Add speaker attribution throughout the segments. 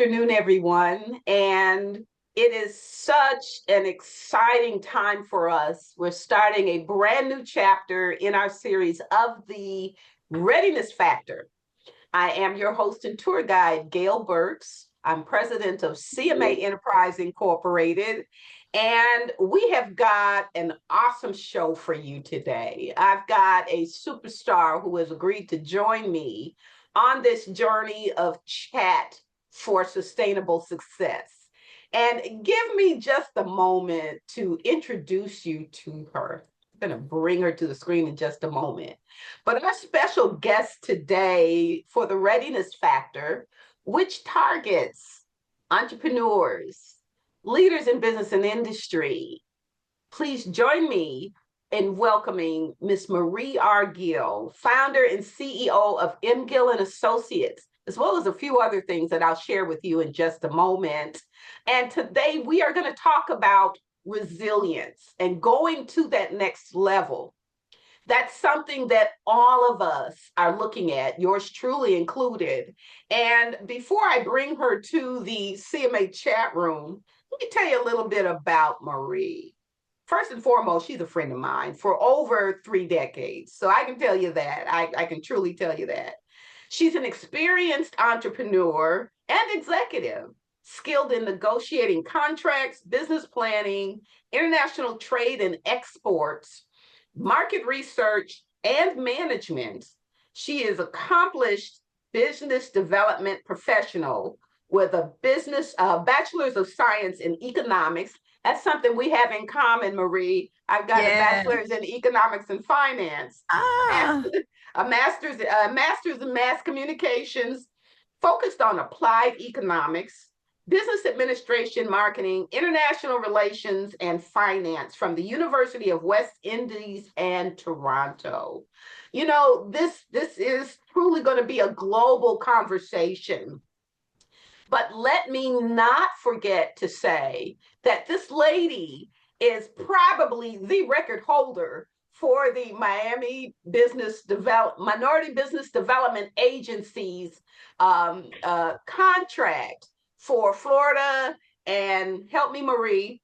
Speaker 1: afternoon, everyone. And it is such an exciting time for us. We're starting a brand new chapter in our series of the Readiness Factor. I am your host and tour guide, Gail Birks. I'm president of CMA Enterprise Incorporated, and we have got an awesome show for you today. I've got a superstar who has agreed to join me on this journey of chat for sustainable success. And give me just a moment to introduce you to her. I'm going to bring her to the screen in just a moment. But our special guest today for the Readiness Factor, which targets entrepreneurs, leaders in business and industry, please join me in welcoming Ms. Marie R. Gill, founder and CEO of Gill Associates, as well as a few other things that I'll share with you in just a moment. And today we are going to talk about resilience and going to that next level. That's something that all of us are looking at, yours truly included. And before I bring her to the CMA chat room, let me tell you a little bit about Marie. First and foremost, she's a friend of mine for over 3 decades. So I can tell you that. I can truly tell you that. She's an experienced entrepreneur and executive, skilled in negotiating contracts, business planning, international trade and exports, market research, and management. She is an accomplished business development professional with a bachelor's of science in economics. That's something we have in common, Marie. I've got a bachelor's in economics and finance, a master's in mass communications, focused on applied economics, business administration, marketing, international relations, and finance from the University of West Indies and Toronto. You know, this is truly going to be a global conversation. But let me not forget to say that this lady is probably the record holder for the Miami Minority Business Development Agency's contract for Florida and, help me, Marie.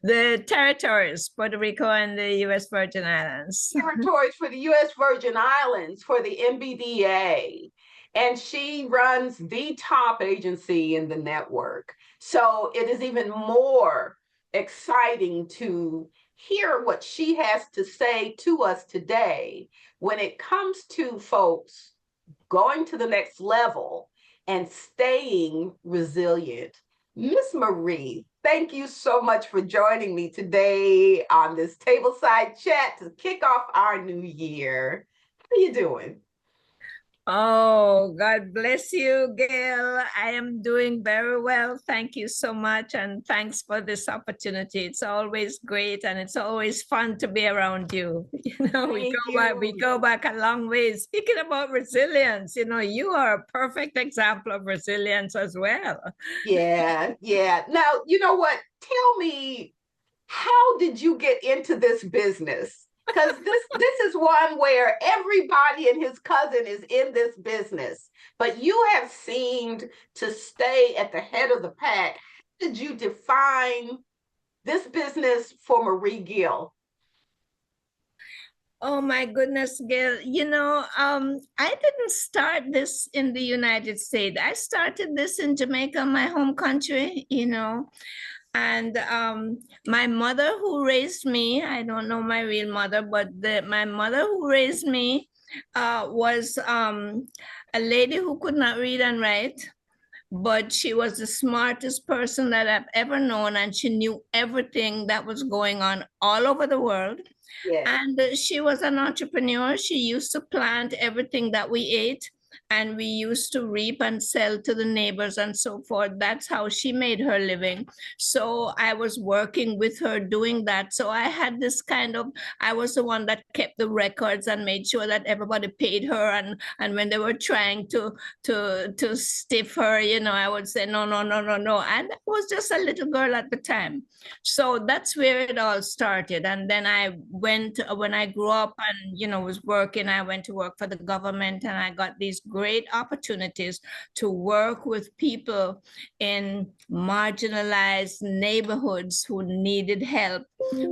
Speaker 2: The territories, Puerto Rico and the U.S. Virgin Islands.
Speaker 1: Territories for the U.S. Virgin Islands for the MBDA. And she runs the top agency in the network. So it is even more exciting to hear what she has to say to us today when it comes to folks going to the next level and staying resilient. Miss Marie, thank you so much for joining me today on this tableside chat to kick off our new year. How are you doing?
Speaker 2: Oh, God bless you, Gail. I am doing very well. Thank you so much. And thanks for this opportunity. It's always great. And it's always fun to be around you. We go back a long way. Speaking about resilience, you are a perfect example of resilience as well.
Speaker 1: Yeah. Now, you know what? Tell me, how did you get into this business? Because this is one where everybody and his cousin is in this business, but you have seemed to stay at the head of the pack. How did you define this business for Marie Gill?
Speaker 2: Oh my goodness, Gail. I didn't start this in the United States. I started this in Jamaica, my home country, And my mother who raised me, I don't know my real mother, but my mother who raised me was a lady who could not read and write, but she was the smartest person that I've ever known, and she knew everything that was going on all over the world.
Speaker 1: Yes.
Speaker 2: And she was an entrepreneur. She used to plant everything that we ate, and we used to reap and sell to the neighbors and so forth. That's how she made her living. So I was working with her doing that. So I had this I was the one that kept the records and made sure that everybody paid her. And when they were trying to stiff her, I would say, no. And I was just a little girl at the time. So that's where it all started. And then when I grew up and, was working, I went to work for the government, and I got these great great opportunities to work with people in marginalized neighborhoods who needed help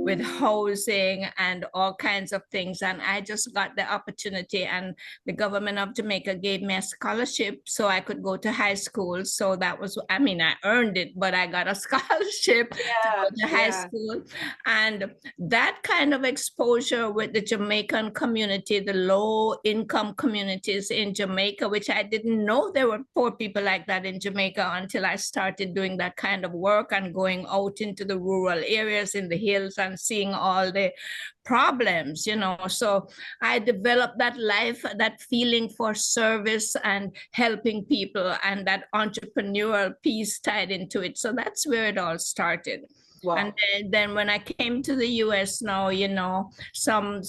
Speaker 2: with housing and all kinds of things. And I just got the opportunity, and the government of Jamaica gave me a scholarship so I could go to high school. So that was, I mean, I earned it, but I got a scholarship to go to high school. And that kind of exposure with the Jamaican community, the low income communities in Jamaica, which I didn't know there were poor people like that in Jamaica until I started doing that kind of work and going out into the rural areas in the hills and seeing all the problems, you know. So I developed that life, that feeling for service and helping people, and that entrepreneurial piece tied into it. So that's where it all started. Wow. And then when I came to the US now, you know, some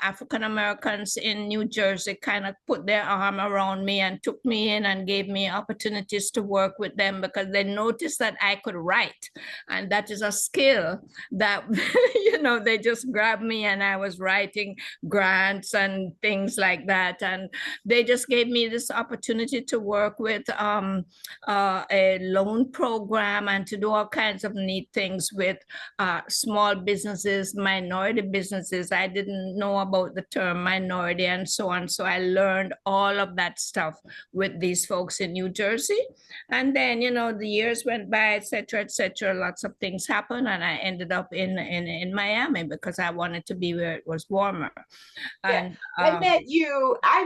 Speaker 2: African Americans in New Jersey kind of put their arm around me and took me in and gave me opportunities to work with them because they noticed that I could write. And that is a skill that, you know, they just grabbed me and I was writing grants and things like that. And they just gave me this opportunity to work with a loan program and to do all kinds of neat things with small businesses, minority businesses. I didn't know about the term minority and so on. So I learned all of that stuff with these folks in New Jersey. And then, you know, the years went by, et cetera, lots of things happened. And I ended up in Miami because I wanted to be where it was warmer.
Speaker 1: Yeah. And I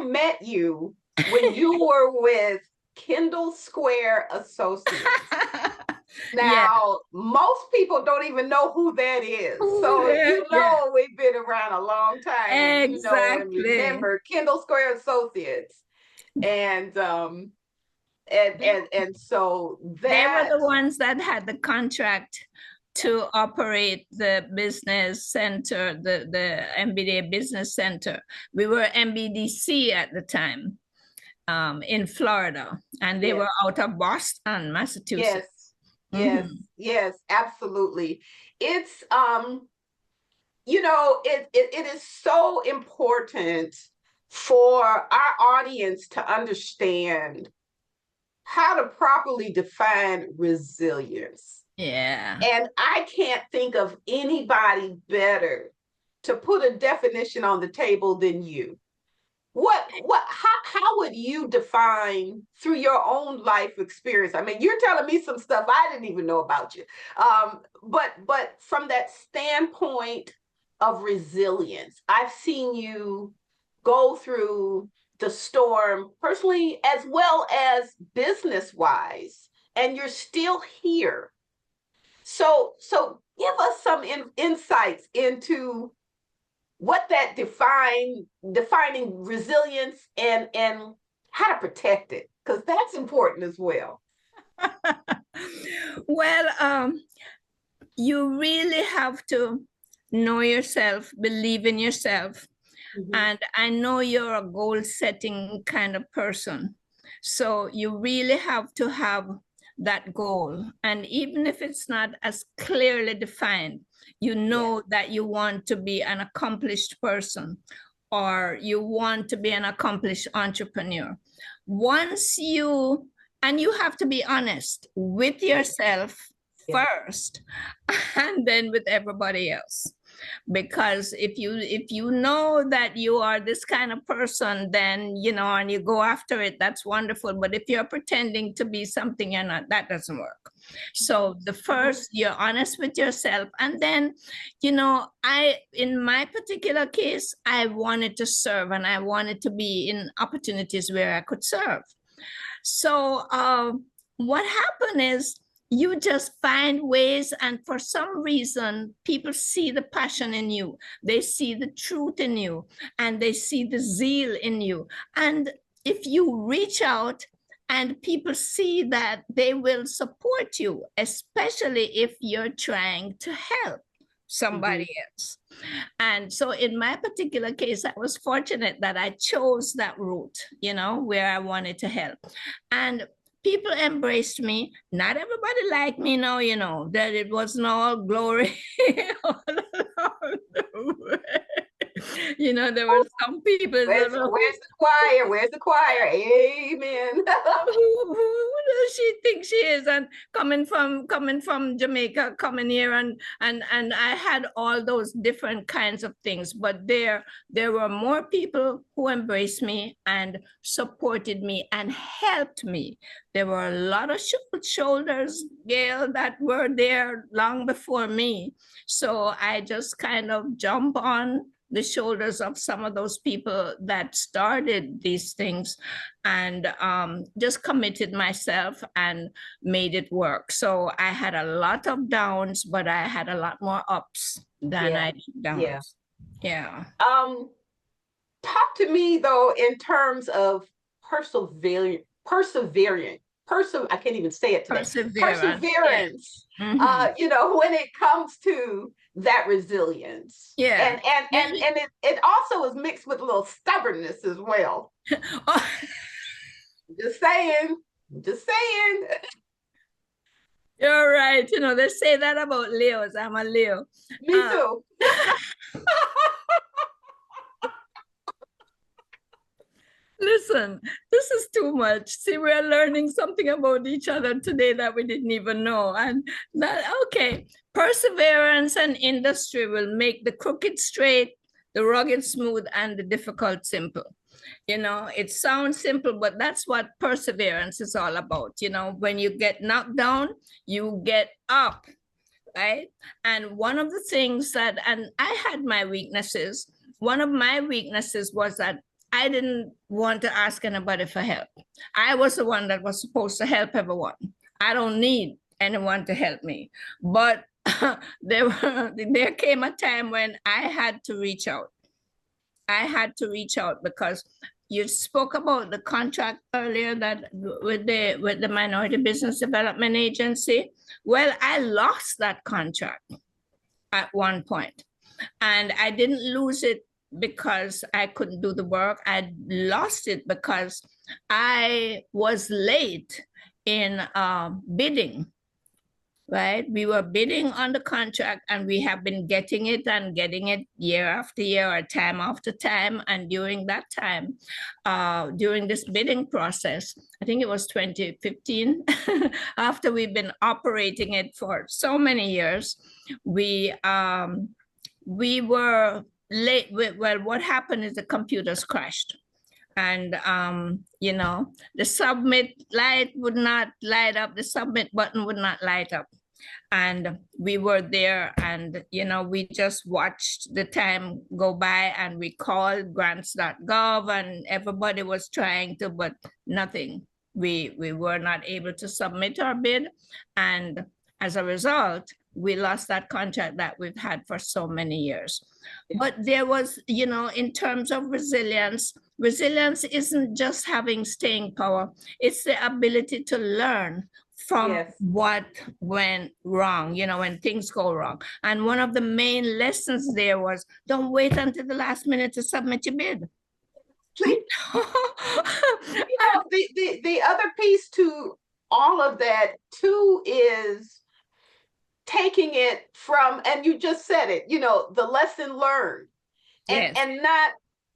Speaker 1: met you when you were with Gill Associates. Now, most people don't even know who that is. So, you know, we've been around a long time.
Speaker 2: Exactly.
Speaker 1: You know, and remember Gill Associates. And so that
Speaker 2: they were the ones that had the contract to operate the business center, the MBDA Business Center. We were MBDC at the time in Florida, and they were out of Boston, Massachusetts.
Speaker 1: Yes, absolutely. It's you know, it is so important for our audience to understand how to properly define resilience.
Speaker 2: Yeah.
Speaker 1: And I can't think of anybody better to put a definition on the table than you. How would you define through your own life experience? I mean, you're telling me some stuff I didn't even know about you. But from that standpoint of resilience, I've seen you go through the storm personally as well as business-wise, and you're still here. So give us some insights into what that defining resilience and how to protect it, because that's important as well.
Speaker 2: Well, you really have to know yourself, believe in yourself. Mm-hmm. And I know you're a goal-setting kind of person. So you really have to have that goal. And even if it's not as clearly defined, you know that you want to be an accomplished person or you want to be an accomplished entrepreneur. And you have to be honest with yourself first and then with everybody else. Because if you know that you are this kind of person, then, you know, and you go after it, that's wonderful. But if you're pretending to be something you're not, that doesn't work. So the first, you're honest with yourself. And then, you know, in my particular case, I wanted to serve and I wanted to be in opportunities where I could serve. So what happened is, you just find ways, and for some reason, people see the passion in you. They see the truth in you, and they see the zeal in you. And if you reach out and people see that, they will support you, especially if you're trying to help somebody else. And so in my particular case, I was fortunate that I chose that route, you know, where I wanted to help. And people embraced me. Not everybody liked me now, you know, that it wasn't all glory all along the way. There were some people that
Speaker 1: Where's the choir? Where's the choir? Amen.
Speaker 2: who does she think she is? And coming from Jamaica, coming here, and I had all those different kinds of things. But there were more people who embraced me and supported me and helped me. There were a lot of shoulders, Gail, that were there long before me. So I just kind of jump on the shoulders of some of those people that started these things, and just committed myself and made it work. So I had a lot of downs, but I had a lot more ups than I did downs. Yeah.
Speaker 1: Talk to me though in terms of perseverance. I can't even say it today. Perseverance. When it comes to that resilience.
Speaker 2: Yeah.
Speaker 1: And it also is mixed with a little stubbornness as well. Just saying.
Speaker 2: You're right. They say that about Leos. I'm a Leo.
Speaker 1: Me too.
Speaker 2: Listen, this is too much. See, we're learning something about each other today that we didn't even know. And okay, perseverance and industry will make the crooked straight, the rugged smooth, and the difficult simple. It sounds simple, but that's what perseverance is all about. When you get knocked down, you get up, right? And one of the things and I had my weaknesses. One of my weaknesses was that I didn't want to ask anybody for help. I was the one that was supposed to help everyone. I don't need anyone to help me. But there came a time when I had to reach out. I had to reach out because you spoke about the contract earlier that with the Minority Business Development Agency. Well, I lost that contract at one point, and I didn't lose it because I couldn't do the work. I lost it because I was late in bidding, right? We were bidding on the contract, and we have been getting it year after year or time after time. And during that time, during this bidding process, I think it was 2015, after we've been operating it for so many years, we were late. Well, what happened is the computers crashed, and the submit light would not light up, the submit button would not light up, and we were there, and we just watched the time go by, and we called grants.gov, and everybody was trying to, but nothing. We were not able to submit our bid, and as a result, we lost that contract that we've had for so many years. But there was, in terms of resilience isn't just having staying power. It's the ability to learn from what went wrong, when things go wrong. And one of the main lessons there was, don't wait until the last minute to submit your bid.
Speaker 1: The other piece to all of that too is taking it from, and you just said it, the lesson learned, and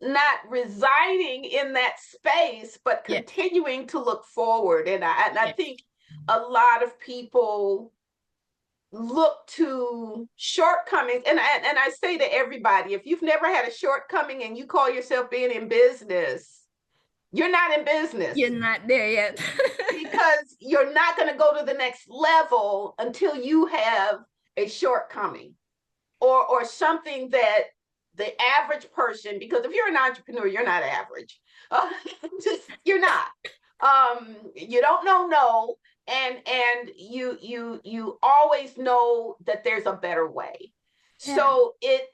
Speaker 1: not residing in that space, but continuing to look forward. And I think a lot of people look to shortcomings, and I say to everybody, if you've never had a shortcoming and you call yourself being in business, you're not in business.
Speaker 2: You're not there yet.
Speaker 1: Because you're not going to go to the next level until you have a shortcoming or something that the average person, because if you're an entrepreneur, you're not average. You're not. You don't know no, and you always know that there's a better way. So it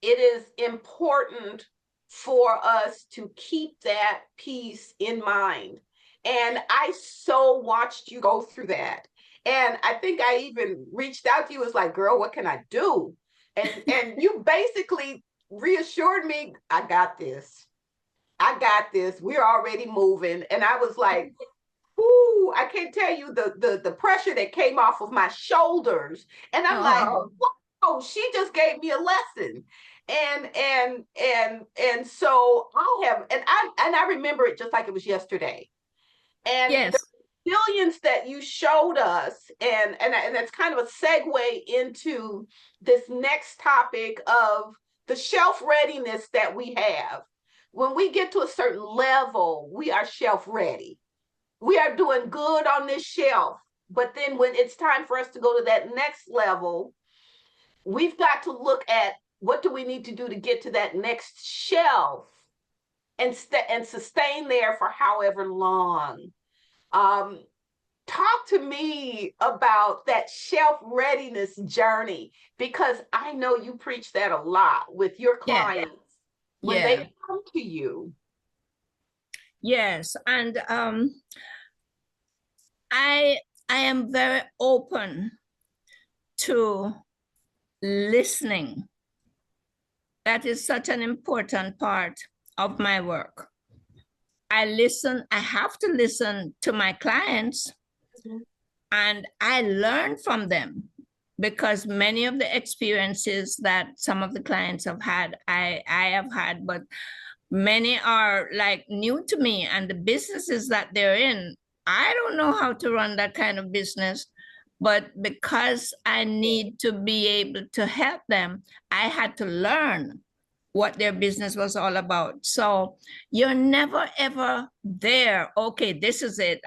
Speaker 1: is important for us to keep that piece in mind. And I so watched you go through that. And I think I even reached out to you, was like, girl, what can I do? And you basically reassured me, I got this. We're already moving. And I was like, ooh, I can't tell you the pressure that came off of my shoulders. And I'm like, oh, she just gave me a lesson. And so I have, and I remember it just like it was yesterday. And the
Speaker 2: Yes.
Speaker 1: resilience that you showed us, and that's kind of a segue into this next topic of the shelf readiness that we have. When we get to a certain level, we are shelf ready. We are doing good on this shelf. But then when it's time for us to go to that next level, we've got to look at what do we need to do to get to that next shelf and sustain there for however long. Um, Talk to me about that shelf readiness journey, because I know you preach that a lot with your
Speaker 2: Yeah.
Speaker 1: clients when
Speaker 2: Yeah.
Speaker 1: they come to you.
Speaker 2: Yes. And I am very open to listening. That is such an important part of my work. I listen, I have to listen to my clients, and I learn from them, because many of the experiences that some of the clients have had, I have had, but many are like new to me, and the businesses that they're in, I don't know how to run that kind of business. But because I need to be able to help them, I had to learn what their business was all about. So you're never ever there. Okay, this is it.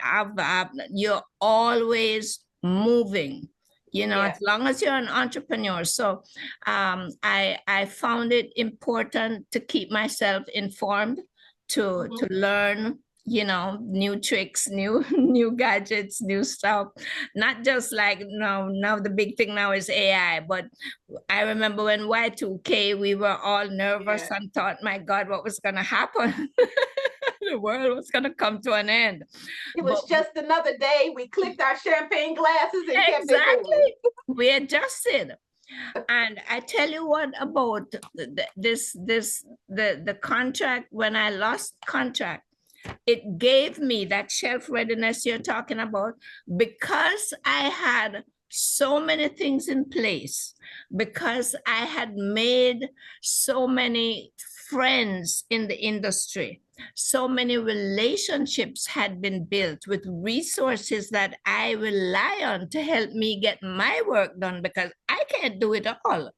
Speaker 2: You're always moving. You know,
Speaker 1: Yeah.
Speaker 2: as long as you're an entrepreneur. So I found it important to keep myself informed, to learn, you know, new tricks, new new gadgets, new stuff. Not just like now the big thing now is AI, but I remember when Y2K, we were all nervous
Speaker 1: Yeah.
Speaker 2: and thought, my God, what was going to happen? The world was going to come to an end.
Speaker 1: It was
Speaker 2: But
Speaker 1: just another day. We clicked our champagne glasses and kept it moving.
Speaker 2: exactly, we adjusted. And I tell you what about the contract, when I lost contract, it gave me that shelf readiness you're talking about, because I had so many things in place, because I had made so many friends in the industry, so many relationships had been built with resources that I rely on to help me get my work done, because I can't do it all.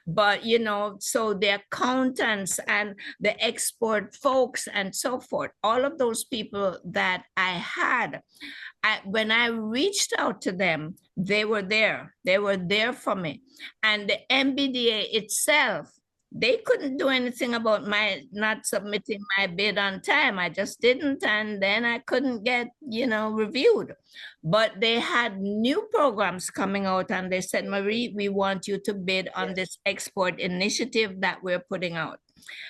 Speaker 2: But you know, so the accountants and the export folks and so forth, all of those people that I had, when I reached out to them, they were there. They were there for me. And the MBDA itself, they couldn't do anything about my not submitting my bid on time. I just didn't. And then I couldn't get, you know, reviewed. But they had new programs coming out, and they said, Marie, we want you to bid on this export initiative that we're putting out.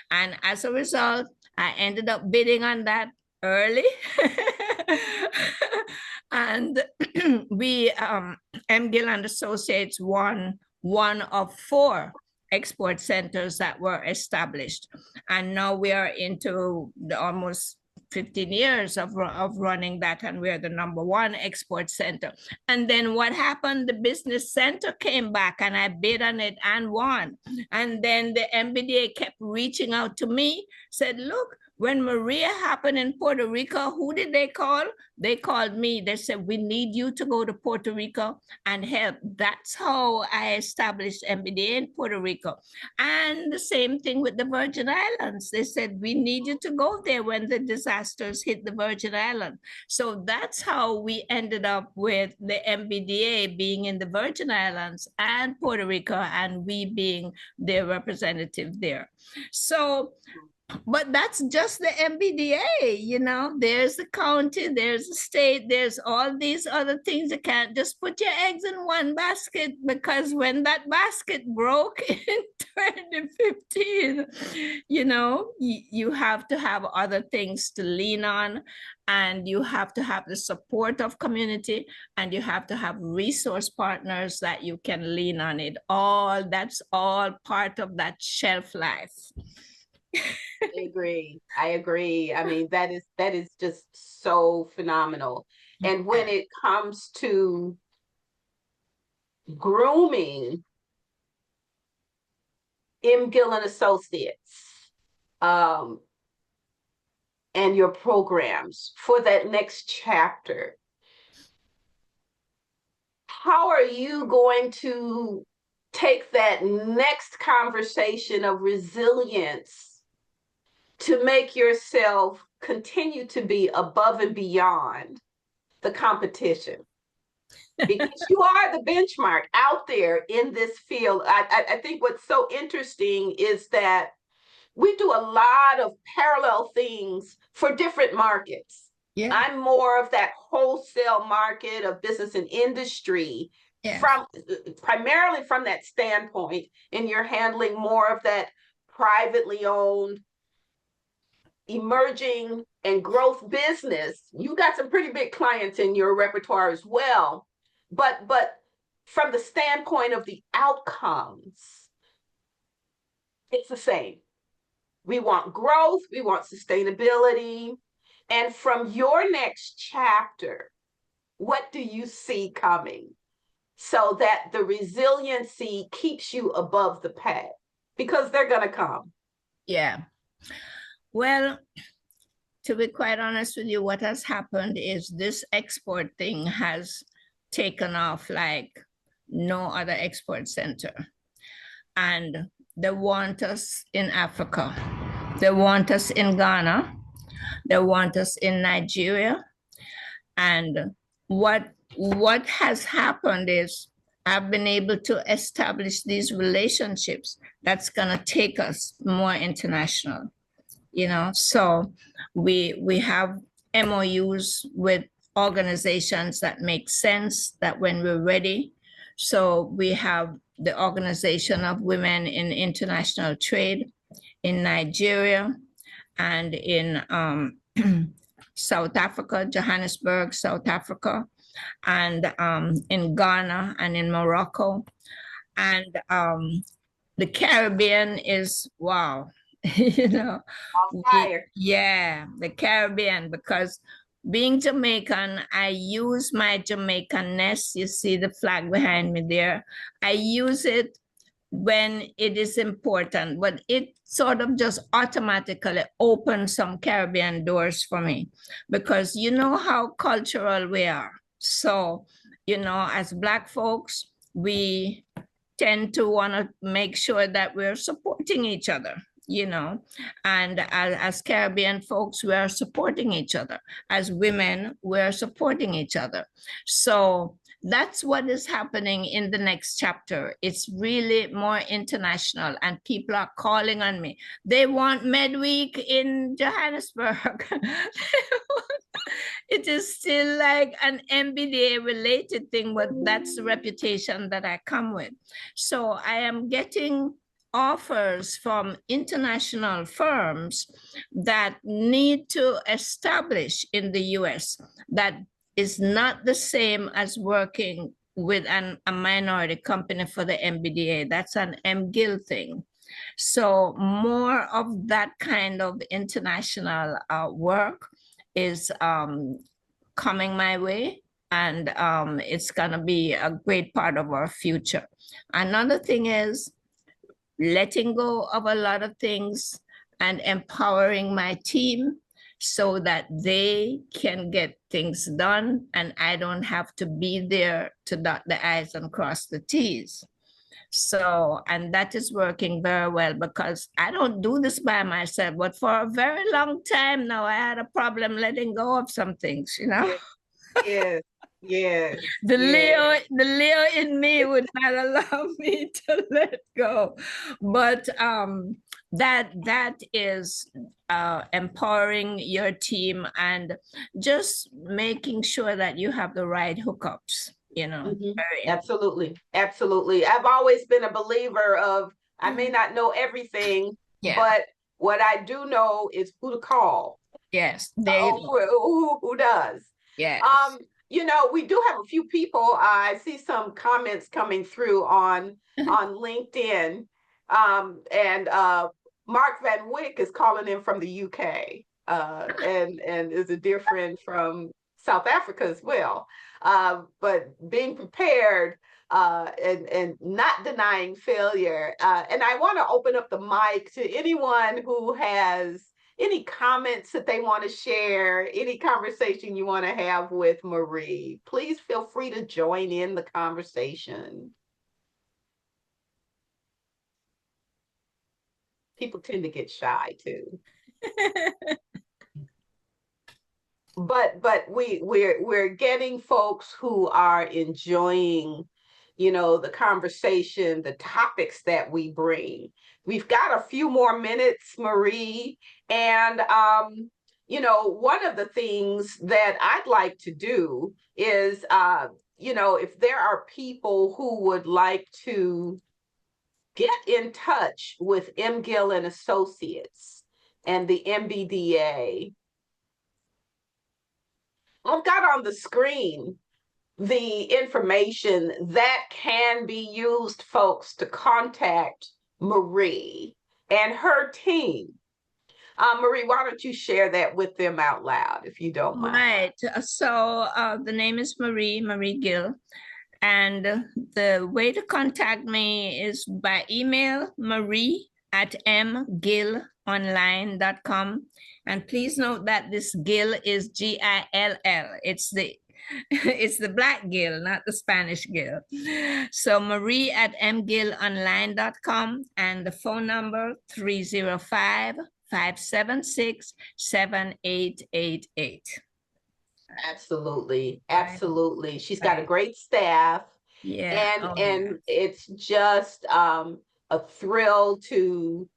Speaker 2: And as a result, I ended up bidding on that early. And we, Gill and Associates, won one of 4 export centers that were established. And now we are into the almost 15 years of running that, and we're the #1 export center. And then what happened? The business center came back, and I bid on it and won. And then the MBDA kept reaching out to me, said, look, when Maria happened in Puerto Rico, who did they call? They called me. They said, we need you to go to Puerto Rico and help. That's how I established MBDA in Puerto Rico. And the same thing with the Virgin Islands. They said, we need you to go there when the disasters hit the Virgin Islands. So that's how we ended up with the MBDA being in the Virgin Islands and Puerto Rico, and we being their representative there. So but that's just the MBDA, you know. There's the county, there's the state, there's all these other things. You can't just put your eggs in one basket, because when that basket broke in 2015, you know, you have to have other things to lean on, and you have to have the support of community, and you have to have resource partners that you can lean on. It all, that's all part of that shelf life.
Speaker 1: I agree. I agree. I mean, that is just so phenomenal. And when it comes to grooming Gill Associates, and your programs for that next chapter, how are you going to take that next conversation of resilience to make yourself continue to be above and beyond the competition? Because you are the benchmark out there in this field. I think what's so interesting is that we do a lot of parallel things for different markets.
Speaker 2: Yeah.
Speaker 1: I'm more of that wholesale market of business and industry,
Speaker 2: Yes.
Speaker 1: from primarily from that standpoint, and you're handling more of that privately owned, emerging and growth business. You got some pretty big clients in your repertoire as well, but from the standpoint of the outcomes, it's the same. We want growth, we want sustainability. And from your next chapter, what do you see coming so that the resiliency keeps you above the pack? Because they're going to come.
Speaker 2: Yeah. Well, to be quite honest with you, what has happened is this export thing has taken off like no other export center. And they want us in Africa. They want us in Ghana. They want us in Nigeria. And what has happened is I've been able to establish these relationships that's going to take us more international, you know. So we have MOUs with organizations that make sense, that when we're ready. So we have the Organization of Women in International Trade in Nigeria and in South Africa, Johannesburg, South Africa, and in Ghana and in Morocco. And the Caribbean is, wow, you know. Yeah, the Caribbean, because being Jamaican, I use my Jamaicanness. You see the flag behind me there. I use it when it is important, but it sort of just automatically opens some Caribbean doors for me, because you know how cultural we are. So, you know, as Black folks, we tend to want to make sure that we're supporting each other, you know, and as Caribbean folks, we are supporting each other. As women, we're supporting each other. So that's what is happening in the next chapter. It's really more international, and people are calling on me. They want Medweek in Johannesburg. It is still like an MBDA related thing, but that's the reputation that I come with. So I am getting offers from international firms that need to establish in the US. That is not the same as working with a minority company for the MBDA. That's an MGIL thing. So more of that kind of international work is coming my way, and it's going to be a great part of our future. Another thing is letting go of a lot of things and empowering my team so that they can get things done and I don't have to be there to dot the I's and cross the T's. So, and that is working very well, because I don't do this by myself, but for a very long time now, I had a problem letting go of some things, you know?
Speaker 1: Yes, yes.
Speaker 2: The Leo in me would not allow me to let go. But that is empowering your team and just making sure that you have the right hookups, you know.
Speaker 1: Absolutely, absolutely. I've always been a believer of, I may not know everything, but what I do know is who to call.
Speaker 2: Yes,
Speaker 1: who does.
Speaker 2: Yes.
Speaker 1: You know, we do have a few people. I see some comments coming through on LinkedIn. And Mark Van Wyck is calling in from the UK, and is a dear friend from South Africa as well. But being prepared and not denying failure. And I want to open up the mic to anyone who has any comments that they want to share, any conversation you want to have with Marie. Please feel free to join in the conversation. People tend to get shy too. But we're getting folks who are enjoying, the conversation, the topics that we bring. We've got a few more minutes, Marie, and one of the things that I'd like to do is if there are people who would like to get in touch with Gill and Associates and the MBDA. I've got on the screen the information that can be used, folks, to contact Marie and her team. Marie, why don't you share that with them out loud, if you don't mind?
Speaker 2: Right. So the name is Marie Gill. And the way to contact me is by email, marie@mgillonline.com. And please note that this Gill is Gill. It's the Black Gill, not the Spanish Gill. So marie@mgillonline.com, and the phone number 305-576-7888.
Speaker 1: Absolutely. Absolutely. She's got a great staff.
Speaker 2: Yeah.
Speaker 1: And it's just a thrill to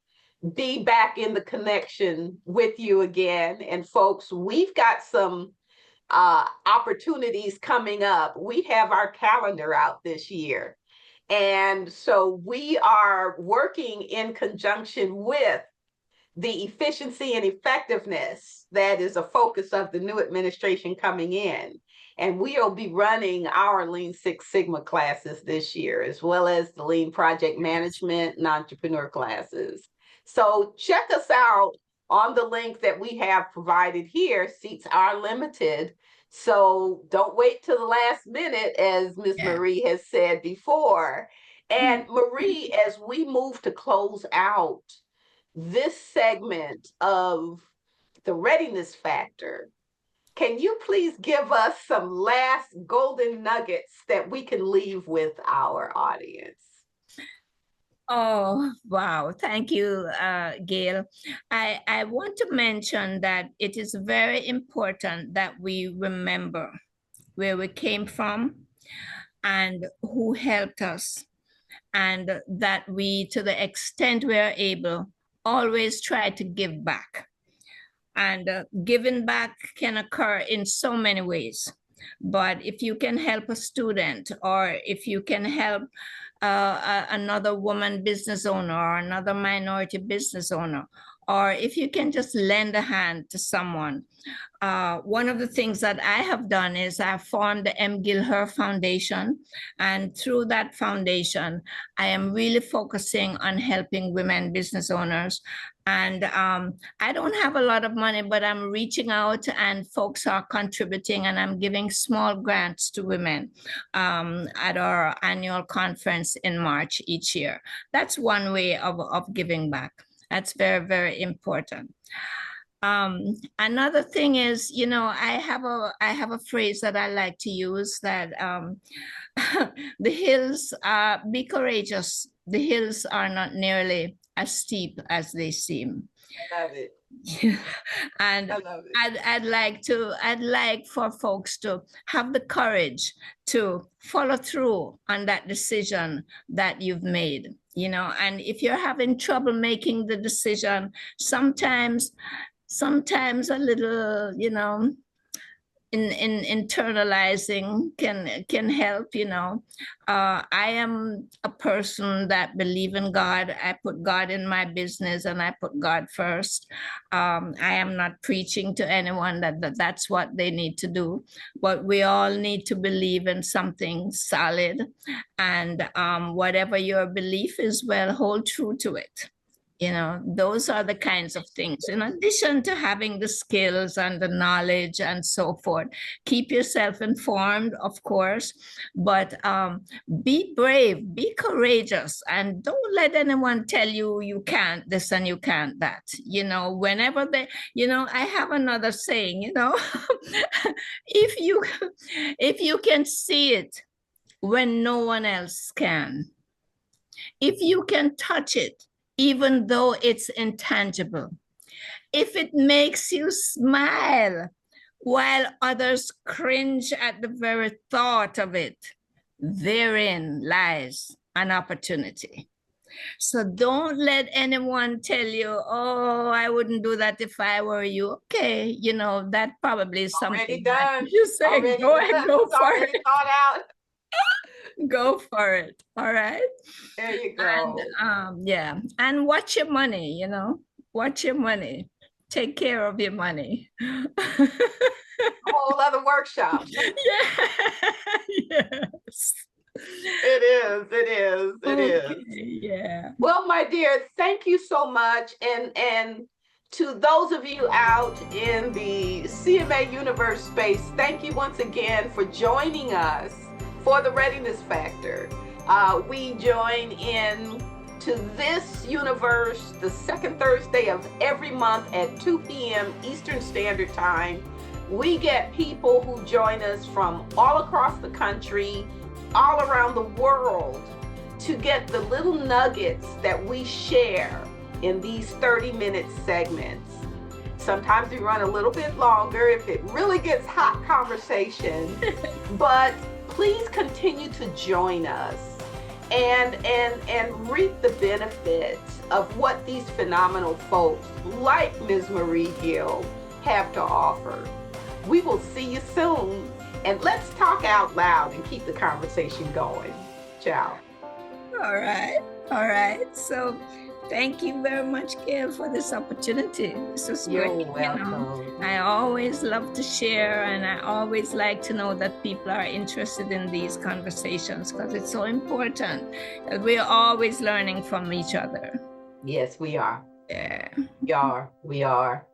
Speaker 1: be back in the connection with you again. And folks, we've got some opportunities coming up. We have our calendar out this year. And so we are working in conjunction with the efficiency and effectiveness that is a focus of the new administration coming in. And we'll be running our Lean Six Sigma classes this year, as well as the Lean Project Management and Entrepreneur classes. So check us out on the link that we have provided here. Seats are limited. So don't wait till the last minute, as Ms. Marie has said before. And Marie, as we move to close out this segment of the Readiness Factor, can you please give us some last golden nuggets that we can leave with our audience?
Speaker 2: Oh, wow. Thank you, Gail. I want to mention that it is very important that we remember where we came from and who helped us, and that we, to the extent we are able, always try to give back. And giving back can occur in so many ways. But if you can help a student, or if you can help another woman business owner, or another minority business owner, or if you can just lend a hand to someone. One of the things that I have done is I formed the M. Gill Her Foundation. And through that foundation, I am really focusing on helping women business owners. And I don't have a lot of money, but I'm reaching out and folks are contributing, and I'm giving small grants to women at our annual conference in March each year. That's one way of giving back. That's very, very important. Another thing is, I have a phrase that I like to use, that the hills, be courageous. The hills are not nearly as steep as they seem.
Speaker 1: I love it.
Speaker 2: And I'd like for folks to have the courage to follow through on that decision that you've made, and if you're having trouble making the decision, sometimes a little, in internalizing can help. I am a person that believe in God. I put God in my business, and I put God first. I am not preaching to anyone that's what they need to do, but we all need to believe in something solid, and whatever your belief is, well, hold true to it. You know, those are the kinds of things, in addition to having the skills and the knowledge and so forth. Keep yourself informed, of course, but be brave, be courageous, and don't let anyone tell you you can't this and you can't that. You know, whenever they, you know, I have another saying, you know, if you if you can see it when no one else can, if you can touch it, even though it's intangible, if it makes you smile while others cringe at the very thought of it, therein lies an opportunity. So don't let anyone tell you, oh, I wouldn't do that if I were you. Okay, you know, that probably is
Speaker 1: Already
Speaker 2: something that
Speaker 1: done.
Speaker 2: you say,
Speaker 1: Already
Speaker 2: go ahead,
Speaker 1: done.
Speaker 2: go
Speaker 1: It's
Speaker 2: for
Speaker 1: already
Speaker 2: it.
Speaker 1: thought out.
Speaker 2: Go for it. All right.
Speaker 1: There you
Speaker 2: And
Speaker 1: go.
Speaker 2: yeah, and watch your money, you know, watch your money. Take care of your money.
Speaker 1: A whole other workshop.
Speaker 2: Yeah. Yes.
Speaker 1: It is. It is. It
Speaker 2: Okay,
Speaker 1: is.
Speaker 2: yeah.
Speaker 1: Well, my dear, thank you so much. And to those of you out in the CMA universe space, thank you once again for joining us for the Readiness Factor. We join in to this universe the second Thursday of every month at 2 p.m. Eastern Standard Time. We get people who join us from all across the country, all around the world, to get the little nuggets that we share in these 30-minute segments. Sometimes we run a little bit longer if it really gets hot conversation, but please continue to join us and reap the benefits of what these phenomenal folks like Ms. Marie Gill have to offer. We will see you soon, and let's talk out loud and keep the conversation going. Ciao.
Speaker 2: All right. All right. So thank you very much, Gail, for this opportunity. This was
Speaker 1: You're
Speaker 2: great.
Speaker 1: welcome.
Speaker 2: You know, I always love to share, and I always like to know that people are interested in these conversations because it's so important that we're always learning from each other.
Speaker 1: Yes, we are.
Speaker 2: Yeah.
Speaker 1: We are. We are.